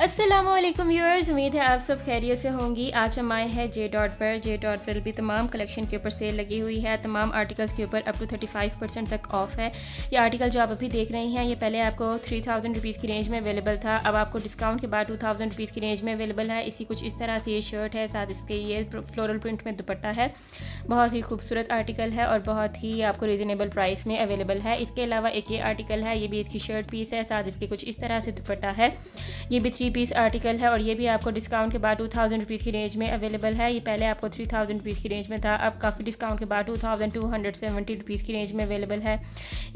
अस्सलामुअलैकुम व्यूअर्स, उम्मीद है आप सब खैरियत से होंगी। आज हम आए हैं जे डॉट पर। जे डॉट पर भी तमाम कलेक्शन के ऊपर सेल लगी हुई है। तमाम आर्टिकल्स के ऊपर अप टू 35% तक ऑफ है। ये आर्टिकल जो आप अभी देख रहे हैं ये पहले आपको 3000 रुपीज़ की रेंज में अवेलेबल था, अब आपको डिस्काउंट के बाद 2000 रुपीज़ की रेंज में अवेलेबल है। इसकी कुछ इस तरह से ये शर्ट है, साथ इसके ये फ्लोरल प्रिंट में दुपट्टा है। बहुत ही खूबसूरत आर्टिकल है और बहुत ही आपको रीज़नेबल प्राइस में अवेलेबल है। इसके अलावा एक ये आर्टिकल है, ये भी इसकी शर्ट पीस है, साथ इसके कुछ इस तरह से दुपट्टा है। ये भी 3 पीस आर्टिकल है और ये भी आपको डिस्काउंट के बाद 2000 रुपीज़ की रेंज में अवेलेबल है। ये पहले आपको 3000 रुपीज़ की रेंज में था, अब काफ़ी डिस्काउंट के बाद 2270 रुपीज़ की रेंज में अवेलेबल है।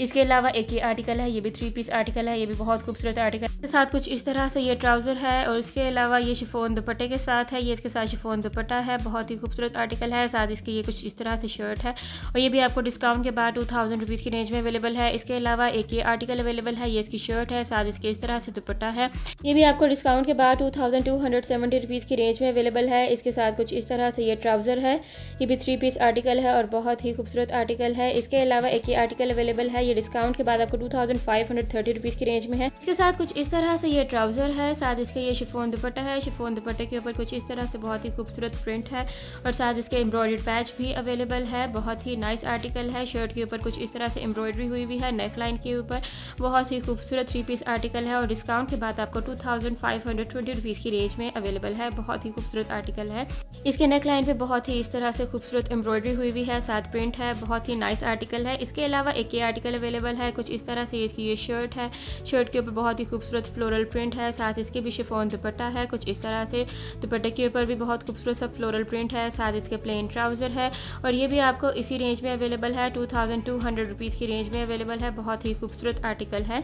इसके अलावा एक ये आर्टिकल है, ये भी 3 पीस आर्टिकल है, ये भी बहुत खूबसूरत आर्टिकल है। साथ कुछ इस तरह से ये ट्राउज़र है और इसके अलावा ये शिफॉन दुपट्टे के साथ है। ये इसके साथ शिफॉन दुपट्टा है, बहुत ही खूबसूरत आर्टिकल है। साथ इसके ये कुछ इस तरह से शर्ट है और ये भी आपको डिस्काउंट के बाद 2000 रुपीज़ की रेंज में अवेलेबल है। इसके अलावा एक ये आर्टिकल अवेलेबल है, ये इसकी शर्ट है, साथ इसके इस तरह से दुपट्टा है। ये भी आपको डिस्काउंट के बाद 2270 रुपीज़ की रेंज में अवेलेबल है। इसके साथ कुछ इस तरह से ये ट्राउज़र है, ये भी 3 पीस आर्टिकल है और बहुत ही खूबसूरत आर्टिकल है। इसके अलावा एक ये आर्टिकल अवेलेबल है, ये डिस्काउंट के बाद आपको 2530 रुपीज़ की रेंज में है। इसके साथ कुछ इस तरह से ये ट्राउज़र है, साथ इसके ये शिफॉन दुपट्टा है। शिफॉन दुपट्टे के ऊपर कुछ इस तरह से बहुत ही खूबसूरत प्रिंट है और साथ इसके एम्ब्रॉयडर्ड पैच भी अवेलेबल है। बहुत ही नाइस आर्टिकल है। शर्ट के ऊपर कुछ इस तरह से एम्ब्रॉयडरी हुई हुई है, नेक लाइन के ऊपर। बहुत ही खूबसूरत 3 पीस आर्टिकल है और डिस्काउंट के बाद आपको 2520 रुपीज़ की रेंज में अवेलेबल है। बहुत ही खूबसूरत आर्टिकल है। इसके नेक लाइन पे बहुत ही इस तरह से खूबसूरत एम्ब्रॉयडरी हुई हुई है, साथ प्रिंट है। बहुत ही नाइस आर्टिकल है। इसके अलावा एक ये आर्टिकल अवेलेबल है, कुछ इस तरह से इसकी ये शर्ट है। शर्ट के ऊपर बहुत ही खूबसूरत फ्लोरल प्रिंट है, साथ इसके भी शिफॉन दुपट्टा है। कुछ इस तरह से दुपट्टे के ऊपर भी बहुत खूबसूरत सा फ्लोरल प्रिंट है, साथ इसके प्लेन ट्राउज़र है और ये भी आपको इसी रेंज में अवेलेबल है। 2200 रुपीज़ की रेंज में अवेलेबल है। बहुत ही खूबसूरत आर्टिकल है।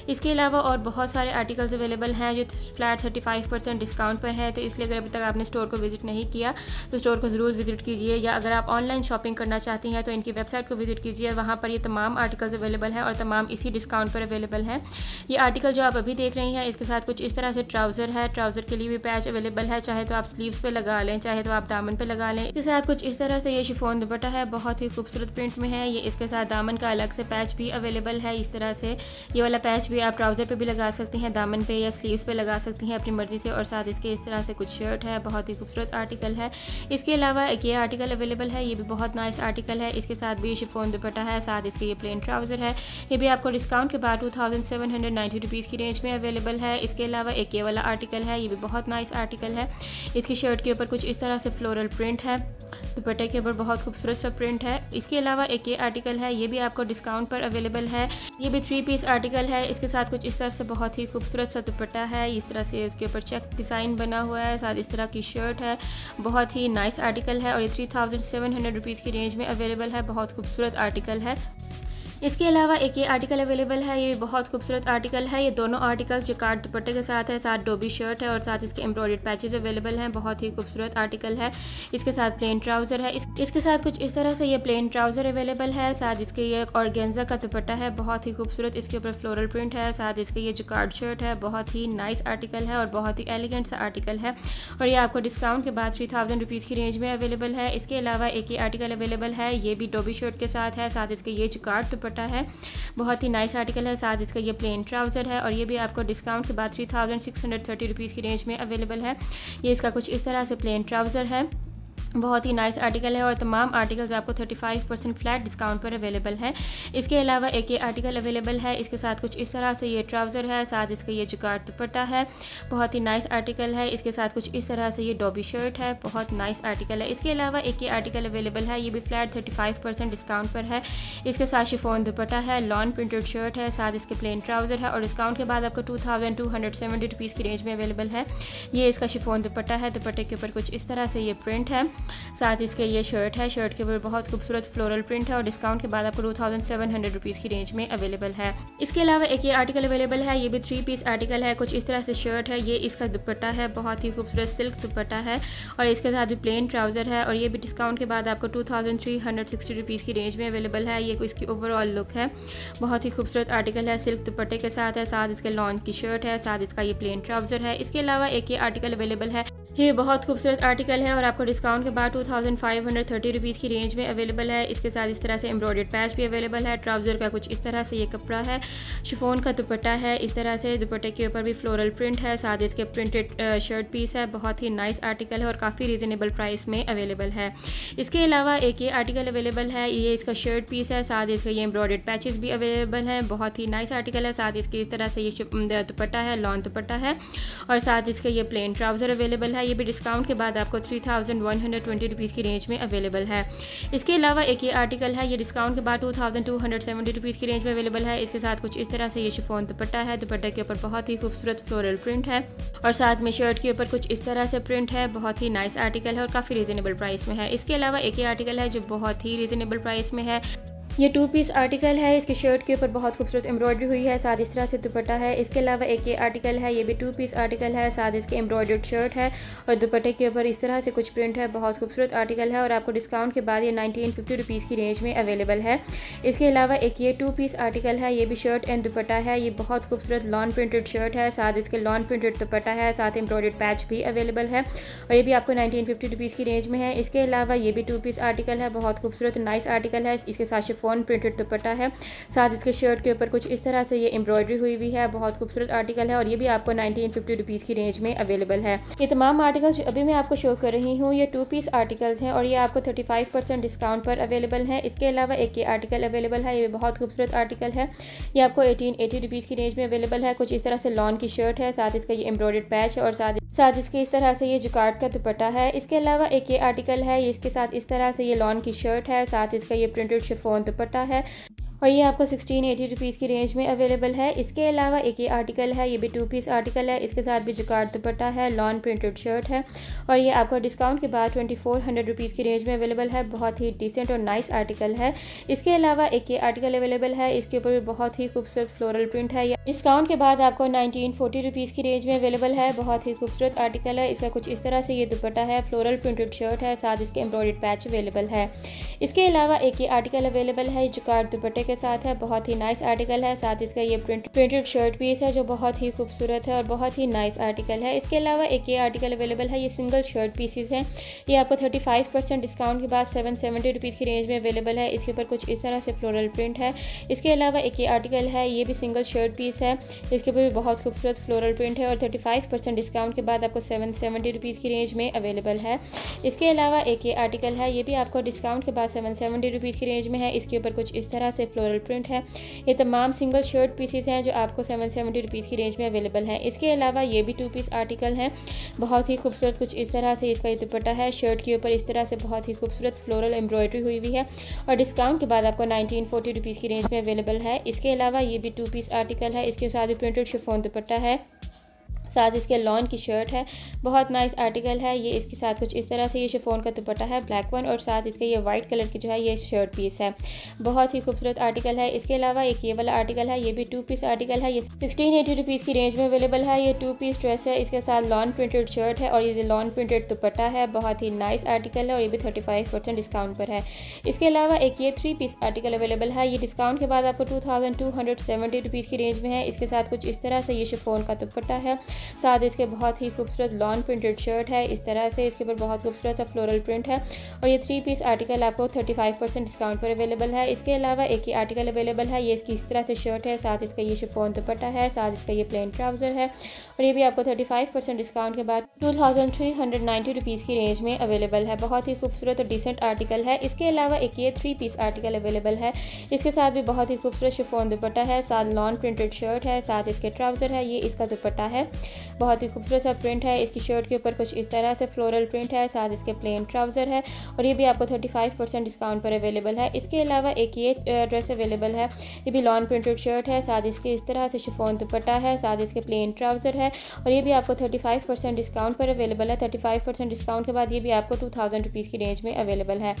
इसके अलावा और बहुत सारे आर्टिकल्स अवेलेबल हैं जो फ्लैट 35% डिस्काउंट पर है, तो इसलिए अगर अभी तक आपने स्टोर को विज़िट नहीं किया तो स्टोर को ज़रूर विज़िट कीजिए, या अगर आप ऑनलाइन शॉपिंग करना चाहती हैं तो इनकी वेबसाइट को विज़िट कीजिए। वहाँ पर ये तमाम आर्टिकल्स अवेलेबल हैं और तमाम इसी डिस्काउंट पर अवेलेबल हैं। ये आर्टिकल जो आप अभी देख रही हैं इसके साथ कुछ इस तरह से ट्राउज़र है। ट्राउज़र के लिए भी पैच अवेलेबल है, चाहे तो आप स्लीव्स पे लगा लें, चाहे तो आप दामन पे लगा लें। इसके साथ कुछ इस तरह से ये शिफॉन दुपट्टा है, बहुत ही खूबसूरत प्रिंट में है। ये इसके साथ दामन का अलग से पैच भी अवेलेबल है। इस तरह से ये वाला पैच भी आप ट्राउज़र पे भी लगा सकती हैं, दामन पे या स्लीव्स पे लगा सकती हैं अपनी मर्ज़ी से। और साथ इसके इस तरह से कुछ शर्ट है, बहुत ही खूबसूरत आर्टिकल है। इसके अलावा एक ये आर्टिकल अवेलेबल है, ये भी बहुत नाइस आर्टिकल है। इसके साथ भी शिफॉन दुपट्टा है, साथ इसके ये प्लेन ट्राउज़र है। ये भी आपको डिस्काउंट के बाद 2790 रुपीज़ की रेंज में अवेलेबल है। इसके अलावा एक ये वाला आर्टिकल है, ये भी बहुत नाइस आर्टिकल है। इसकी शर्ट के ऊपर कुछ इस तरह से फ्लोरल प्रिंट है, दुपट्टे के ऊपर बहुत खूबसूरत सा प्रिंट है। इसके अलावा एक ये आर्टिकल है, ये भी आपको डिस्काउंट पर अवेलेबल है। ये भी 3 पीस आर्टिकल है। इसके साथ कुछ इस तरह से बहुत ही खूबसूरत सा दुपट्टा है, इस तरह से उसके ऊपर चेक डिज़ाइन बना हुआ है, साथ इस तरह की शर्ट है। बहुत ही नाइस आर्टिकल है और ये 3700 रुपीज़ की रेंज में अवेलेबल है। बहुत खूबसूरत आर्टिकल है। इसके अलावा एक ये आर्टिकल अवेलेबल है, ये बहुत खूबसूरत आर्टिकल है। ये दोनों आर्टिकल्स जो कार्ड दुपट्टे के साथ है, साथ डोबी शर्ट है और साथ इसके एम्ब्रॉयडर्ड पैचेस अवेलेबल हैं। बहुत ही खूबसूरत आर्टिकल है। इसके साथ प्लेन ट्राउज़र है। इसके साथ कुछ इस तरह से ये प्लेन ट्राउज़र अवेलेबल है, साथ इसके ये ऑर्गेन्जा का दुपट्टा है, बहुत ही खूबसूरत। इसके ऊपर फ्लोरल प्रिंट है, साथ इसके ये जो कार्ड शर्ट है, बहुत ही नाइस आर्टिकल है और बहुत ही एलिगेंट सा आर्टिकल है और ये आपको डिस्काउंट के बाद 3000 रुपीज़ की रेंज में अवेलेबल है। इसके अलावा एक ये आर्टिकल अवेलेबल है, ये भी डोबी शर्ट के साथ है, साथ इसके ये जो कार्ड दुपट्टा है, बहुत ही नाइस आर्टिकल है। साथ इसका ये प्लेन ट्राउज़र है और ये भी आपको डिस्काउंट के बाद 3630 रुपीज़ की रेंज में अवेलेबल है। ये इसका कुछ इस तरह से प्लेन ट्राउज़र है, बहुत ही नाइस आर्टिकल है और तमाम आर्टिकल्स आपको 35% फ्लैट डिस्काउंट पर अवेलेबल है। इसके अलावा एक ये आर्टिकल अवेलेबल है, इसके साथ कुछ इस तरह से ये ट्राउज़र है, साथ इसका ये जुगाड़ दुपट्टा है, बहुत ही नाइस आर्टिकल है। इसके साथ कुछ इस तरह से ये डॉबी शर्ट है, बहुत नाइस आर्टिकल है। इसके अलावा एक ये आर्टिकल अवेलेबल है, ये भी फ्लैट 35% डिस्काउंट पर है। इसके साथ शिफॉन दुपट्टा है, लॉन प्रिंटेड शर्ट है, साथ इसके प्लेन ट्राउज़र है और डिस्काउंट के बाद आपको 2270 रुपीज़ की रेंज में अवेलेबल है। ये इसका शिफॉन दुपट्टा है, दुपट्टे के ऊपर कुछ इस तरह से ये प्रिंट है, साथ इसके ये शर्ट है। शर्ट के ऊपर बहुत खूबसूरत फ्लोरल प्रिंट है और डिस्काउंट के बाद आपको 2700 रुपीज़ की रेंज में अवेलेबल है। इसके अलावा एक ये आर्टिकल अवेलेबल है, ये भी 3 पीस आर्टिकल है। कुछ इस तरह से शर्ट है, ये इसका दुपट्टा है, बहुत ही खूबसूरत सिल्क दुपट्टा है और इसके साथ भी प्लेन ट्राउज़र है और ये भी डिस्काउंट के बाद आपको 2360 रुपीज़ की रेंज में अवेलेबल है। ये इसकी ओवरऑल लुक है, बहुत ही खूबसूरत आर्टिकल है, सिल्क दुपट्टे के साथ है, साथ इसके लॉन की शर्ट है, साथ इसका ये प्लेन ट्राउज़र है। इसके अलावा एक ये आर्टिकल अवेलेबल है, ये बहुत खूबसूरत आर्टिकल है और आपको डिस्काउंट के बाद 2530 रुपीज़ की रेंज में अवेलेबल है। इसके साथ इस तरह से एम्ब्रॉयडर्ड पैच भी अवेलेबल है। ट्राउज़र का कुछ इस तरह से ये कपड़ा है, शिफॉन का दुपट्टा है, इस तरह से दुपट्टे के ऊपर भी फ्लोरल प्रिंट है, साथ इसके प्रिंटेड शर्ट पीस है। बहुत ही नाइस आर्टिकल है और काफ़ी रीज़नेबल प्राइस में अवेलेबल है। इसके अलावा एक ये आर्टिकल अवेलेबल है, ये इसका शर्ट पीस है, साथ इसका ये एम्ब्रॉयडर्ड पैचेस भी अवेलेबल हैं। बहुत ही नाइस आर्टिकल है। साथ इसके इस तरह से ये दुपट्टा है, लॉन दुपट्टा है और साथ इसका ये प्लेन ट्राउज़र अवेलेबल है। ये भी डिस्काउंट के बाद आपको 3120 रुपीज़ की रेंज में अवेलेबल है। इसके अलावा एक ये आर्टिकल है, ये डिस्काउंट के बाद 2270 रुपीज़ की रेंज में अवेलेबल है। इसके साथ कुछ इस तरह से ये शिफॉन दुपट्टा है, दुपट्टे के ऊपर बहुत ही खूबसूरत फ्लोरल प्रिंट है और साथ में शर्ट के ऊपर कुछ इस तरह से प्रिंट है। बहुत ही नाइस आर्टिकल है और काफ़ी रीज़नेबल प्राइस में है। इसके अलावा एक ये आर्टिकल है जो बहुत ही रीज़नेबल प्राइस में है। ये 2 पीस आर्टिकल है, इसके शर्ट के ऊपर बहुत खूबसूरत एम्ब्रॉयडरी हुई है, साथ इस तरह से दुपट्टा है। इसके अलावा एक ये आर्टिकल है, ये भी 2 पीस आर्टिकल है, साथ इसके एम्ब्रॉयडर्ड शर्ट है और दुपट्टे के ऊपर इस तरह से कुछ प्रिंट है। बहुत खूबसूरत आर्टिकल है और आपको डिस्काउंट के बाद ये 1950 रुपीज़ की रेंज में अवेलेबल है। इसके अलावा एक ये 2 पीस आर्टिकल है, ये भी शर्ट एंड दुपट्टा है। ये बहुत खूबसूरत लॉन प्रिंटेड शर्ट है, साथ इसके लॉन प्रिंटेड दुपट्टा है, साथ एम्ब्रॉयडर्ड पैच भी अवेलेबल है और ये भी आपको 1950 रुपीज़ की रेंज में है। इसके अलावा ये भी 2 पीस आर्टिकल है, बहुत खूबसूरत नाइस आर्टिकल है। इसके साथ शिफॉन प्रिंटेड दुपट्टा है, साथ इसके शर्ट के ऊपर कुछ इस तरह से ये एम्ब्रॉयडरी हुई हुई है। बहुत खूबसूरत आर्टिकल है और ये भी आपको 1950 रुपीज़ की रेंज में अवेलेबल है। ये तमाम आर्टिकल्स अभी मैं आपको शो कर रही हूँ, ये 2 पीस आर्टिकल्स हैं और ये आपको 35% डिस्काउंट पर अवेलेबल है। इसके अलावा एक ये आर्टिकल अवेलेबल है, ये बहुत खूबसूरत आर्टिकल है, ये आपको 1880 रुपीज़ की रेंज में अवेलेबल है। कुछ इस तरह से लॉन की शर्ट है, साथ इसका ये एम्ब्रॉयडर्ड पैच है और साथ इसके इस तरह से ये जिकार्ड का दुपट्टा है। इसके अलावा एक ये आर्टिकल है, ये इसके साथ इस तरह से ये लॉन की शर्ट है, साथ इसका ये प्रिंटेड शिफॉन दुपट्टा है और ये आपको 1680 रुपीज़ की रेंज में अवेलेबल है। इसके अलावा एक ये आर्टिकल है, ये भी 2 पीस आर्टिकल है, इसके साथ भी जिकार्ड दुपट्टा है, लॉन प्रिंटेड शर्ट है और ये आपको डिस्काउंट के बाद 2400 रुपीज़ की रेंज में अवेलेबल है। बहुत ही डिसेंट और नाइस आर्टिकल है। इसके अलावा एक ये आर्टिकल अवेलेबल है, इसके ऊपर भी बहुत ही खूबसूरत फ्लोरल प्रिंट है। डिस्काउंट के बाद आपको 1940 रुपीज़ की रेंज में अवेलेबल है। बहुत ही खूबसूरत आर्टिकल है। इसका कुछ इस तरह से ये दुपट्टा है, फ्लोरल प्रिंटेड शर्ट है, साथ इसके एम्ब्रॉयडर्ड पैच अवेलेबल है। इसके अलावा एक ये आर्टिकल अवेलेबल है, जिकार्ड दुपट्टे के साथ है, बहुत ही नाइस आर्टिकल है, साथ इसका ये प्रिंटेड शर्ट पीस है जो बहुत ही खूबसूरत है और बहुत ही नाइस आर्टिकल है। इसके अलावा एक ये आर्टिकल अवेलेबल है, ये सिंगल शर्ट पीसेस हैं, ये आपको 35% डिस्काउंट के बाद 770 रुपीज़ की रेंज में अवेलेबल है। इसके ऊपर कुछ इस तरह से फ्लोरल प्रिंट है। इसके अलावा एक ये आर्टिकल है, ये भी सिंगल शर्ट पीस है, इसके ऊपर भी बहुत खूबसूरत फ्लोरल प्रिंट है और 35% डिस्काउंट के बाद आपको 770 रुपीज़ की रेंज में अवेलेबल है। इसके अलावा एक ये आर्टिकल है, ये भी आपको डिस्काउंट के बाद 770 रुपीज़ की रेंज में है। इसके ऊपर कुछ इस तरह से फ्लोरल प्रिंट है। ये तमाम सिंगल शर्ट पीसेस हैं जो आपको 770 रुपीज़ की रेंज में अवेलेबल है। इसके अलावा ये भी 2 पीस आर्टिकल हैं, बहुत ही खूबसूरत कुछ इस तरह से इसका ये दुपट्टा है, शर्ट के ऊपर इस तरह से बहुत ही खूबसूरत फ्लोरल एम्ब्रॉयडरी हुई हुई है और डिस्काउंट के बाद आपको 1940 रुपीज़ की रेंज में अवेलेबल है। इसके अलावा ये भी 2 पीस आर्टिकल है, इसके साथ भी प्रिंटेड शिफॉन दुपट्टा है, साथ इसके लॉन की शर्ट है, बहुत नाइस आर्टिकल है। ये इसके साथ कुछ इस तरह से ये शिफॉन का दुपट्टा है, ब्लैक वन, और साथ इसके ये वाइट कलर की जो है ये शर्ट पीस है, बहुत ही खूबसूरत आर्टिकल है। इसके अलावा एक ये वाला आर्टिकल है, ये भी 2 पीस आर्टिकल है, ये 1680 रुपीज़ की रेंज में अवेलेबल है। ये 2 पीस ड्रेस है, इसके साथ लॉन प्रिंटेड शर्ट है और ये लॉन प्रिंटेड दुपट्टा है, बहुत ही नाइस आर्टिकल है और ये भी 35% डिस्काउंट पर है। इसके अलावा एक ये 3 पीस आर्टिकल अवेलेबल है, ये डिस्काउंट के बाद आपको 2270 रुपीज़ की रेंज में है। इसके साथ कुछ इस तरह से ये शिफॉन का दुपट्टा है, साथ इसके बहुत ही खूबसूरत लॉन प्रिंटेड शर्ट है, इस तरह से इसके ऊपर बहुत खूबसूरत सा फ्लोरल प्रिंट है और ये 3 पीस आर्टिकल आपको 35% डिस्काउंट पर अवेलेबल है। इसके अलावा एक ही आर्टिकल अवेलेबल है, ये इसकी इस तरह से शर्ट है, साथ इसका ये शिफॉन दुपट्टा है, साथ इसका ये प्लेन ट्राउज़र है और ये भी आपको 35% डिस्काउंट के बाद 2390 रुपीज़ की रेंज में अवेलेबल है। बहुत ही खूबसूरत और डिसेंट आर्टिकल है। इसके अलावा एक ये 3 पीस आर्टिकल अवेलेबल है, इसके साथ भी बहुत ही खूबसूरत शिफॉन दुपट्टा है, साथ लॉन प्रिंटेड शर्ट है, साथ इसके ट्राउज़र है, ये इसका दुपट्टा है, बहुत ही खूबसूरत सा प्रिंट है। इसकी शर्ट के ऊपर कुछ इस तरह से फ्लोरल प्रिंट है, साथ इसके प्लेन ट्राउज़र है और ये भी आपको 35% डिस्काउंट पर अवेलेबल है। इसके अलावा एक ये ड्रेस अवेलेबल है, ये भी लॉन प्रिंटेड शर्ट है, साथ इसके इस तरह से शिफॉन दुपट्टा है, साथ इसके प्लेन ट्राउज़र है और ये भी आपको 35% डिस्काउंट पर अवेलेबल है। 35% डिस्काउंट के बाद ये भी आपको 2000 रुपीज़ की रेंज में अवेलेबल है।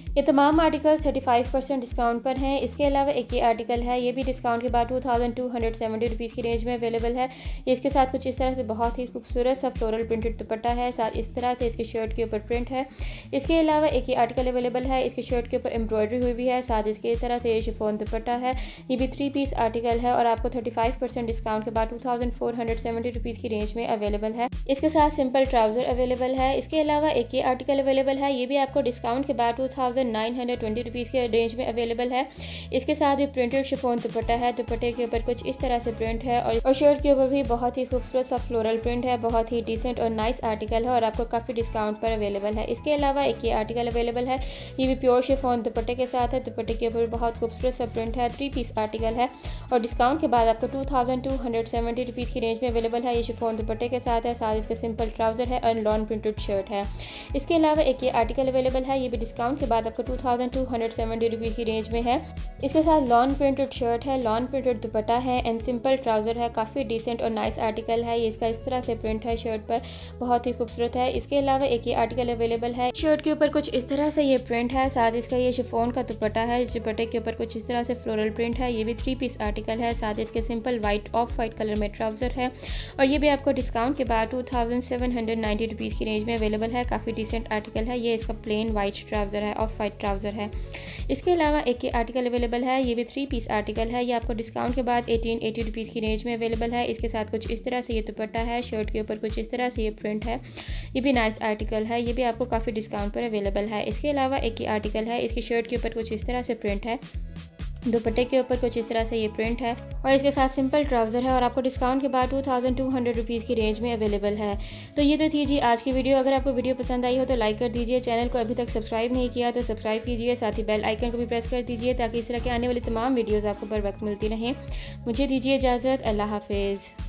ये तमाम आर्टिकल्स 35% डिस्काउंट पर हैं। इसके अलावा एक ये आर्टिकल है, ये भी डिस्काउंट के बाद 2270 रुपीज़ की रेंज में अवेलेबल है। ये इसके साथ कुछ इस तरह से बहुत ही खूबसूरत सा फ्लोरल प्रिंटेड दुपट्टा है, साथ इस तरह से इसके शर्ट के ऊपर प्रिंट है। इसके अलावा एक ये आर्टिकल अवेलेबल है, इसके शर्ट के ऊपर एम्ब्रॉयडरी हुई भी है, साथ इसके इस तरह से ये शिफॉन दुपट्टा है। ये भी 3 पीस आर्टिकल है और आपको 35% डिस्काउंट के बाद 2470 रुपीज़ की रेंज में अवेलेबल है। इसके साथ सिंपल ट्राउज़र अवेलेबल है। इसके अलावा एक ये आर्टिकल अवेलेबल है, ये भी आपको डिस्काउंट के बाद 2920 रुपीज़ के रेंज में अवेलेबल है। इसके साथ भी प्रिंटेड शिफॉन दुपट्टा है, दुपट्टे के ऊपर कुछ इस तरह से प्रिंट है और शर्ट के ऊपर भी बहुत ही खूबसूरत सा फ्लोरल प्रिंट है। बहुत ही डिसेंट और नाइस आर्टिकल है और आपको काफ़ी डिस्काउंट पर अवेलेबल है। इसके अलावा एक ये आर्टिकल अवेलेबल है, ये भी प्योर शिफॉन दुपट्टे के साथ है, दुपट्टे के ऊपर बहुत खूबसूरत सा प्रिंट है, 3 पीस आर्टिकल है और डिस्काउंट के बाद आपको 2270 रुपीज़ की रेंज में अवेलेबल है। ये शिफॉन दुपट्टे के साथ है, साथ इसका सिंपल ट्राउज़र है और लॉन प्रिंटेड शर्ट है। इसके अलावा एक ये आर्टिकल अवेलेबल है, ये भी डिस्काउंट के बाद आपको 2270 रुपीज़ की रेंज में है। इसके साथ लॉन प्रिंटेड शर्ट है, लॉन प्रिंटेड दुपट्टा है एंड सिंपल ट्राउज़र है। काफ़ी डिसेंट और नाइस आर्टिकल है। ये इसका इस तरह से प्रिंट है शर्ट पर, बहुत ही खूबसूरत है। इसके अलावा एक ये आर्टिकल अवेलेबल है, शर्ट के ऊपर कुछ इस तरह से ये प्रिंट है, साथ इसका ये शिफॉन का दुपट्टा है, इस दुपट्टे के ऊपर कुछ इस तरह से फ्लोरल प्रिंट है। ये भी 3 पीस आर्टिकल है, साथ इसके simple white of white colour में ट्राउज़र है और ये भी आपको डिस्काउंट के बाद 2790 रुपीज़ की रेंज में अवेलेबल है। काफ़ी डिसेंट आर्टिकल है। ये इसका प्लेन वाइट ट्राउज़र है, ऑफ वाइट ट्राउज़र है। इसके अलावा एक ये आर्टिकल अवेलेबल है, ये भी 3 पीस आर्टिकल है, ये आपको डिस्काउंट के बाद 1880 रुपीज़ की रेंज में अवेलेबल है। इसके साथ कुछ इस तरह से ये दुपट्टा है, शर्ट के ऊपर कुछ इस तरह से ये प्रिंट है। ये भी नाइस आर्टिकल है, ये भी आपको काफ़ी डिस्काउंट पर अवेलेबल है। इसके अलावा एक ये आर्टिकल है, इसकी शर्ट के ऊपर कुछ इस तरह से प्रिंट है, दुपट्टे के ऊपर कुछ इस तरह से ये प्रिंट है और इसके साथ सिंपल ट्राउज़र है और आपको डिस्काउंट के बाद 2200 रुपीज़ की रेंज में अवेलेबल है। तो ये तो थी जी आज की वीडियो। अगर आपको वीडियो पसंद आई हो तो लाइक कर दीजिए, चैनल को अभी तक सब्सक्राइब नहीं किया तो सब्सक्राइब कीजिए, साथ ही बेल आइकन को भी प्रेस कर दीजिए ताकि इस तरह के आने वाली तमाम वीडियोज़ आपको बर वक्त मिलती रहें। मुझे दीजिए इजाज़त, अल्लाह हाफिज़।